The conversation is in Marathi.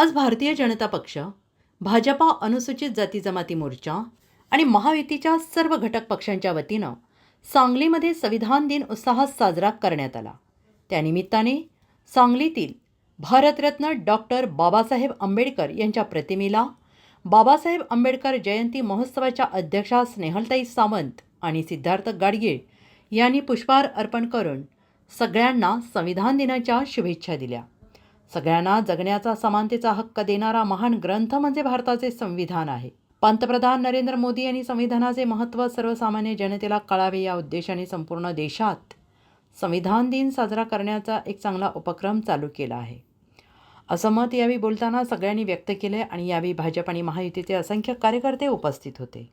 आज भारतीय जनता पक्ष, भाजपा अनुसूचित जाती जमाती मोर्चा आणि महायुतीच्या सर्व घटक पक्षांच्या वतीनं सांगलीमध्ये संविधान दिन उत्साहात साजरा करण्यात आला. त्यानिमित्ताने सांगलीतील भारतरत्न डॉक्टर बाबासाहेब आंबेडकर यांच्या प्रतिमेला बाबासाहेब आंबेडकर जयंती महोत्सवाच्या अध्यक्षा स्नेहलताई सावंत आणि सिद्धार्थ गाडगीळ यांनी पुष्पहार अर्पण करून सगळ्यांना संविधान दिनाच्या शुभेच्छा दिल्या. सगळ्यांना जगण्याचा समानतेचा हक्क देणारा महान ग्रंथ म्हणजे भारताचे संविधान आहे. पंतप्रधान नरेंद्र मोदी यांनी संविधानाचे महत्त्व सर्वसामान्य जनतेला कळावे या उद्देशाने संपूर्ण देशात संविधान दिन साजरा करण्याचा एक चांगला उपक्रम चालू केला आहे, असं मत यावेळी बोलताना सगळ्यांनी व्यक्त केले आणि यावेळी भाजप आणि महायुतीचे असंख्य कार्यकर्ते उपस्थित होते.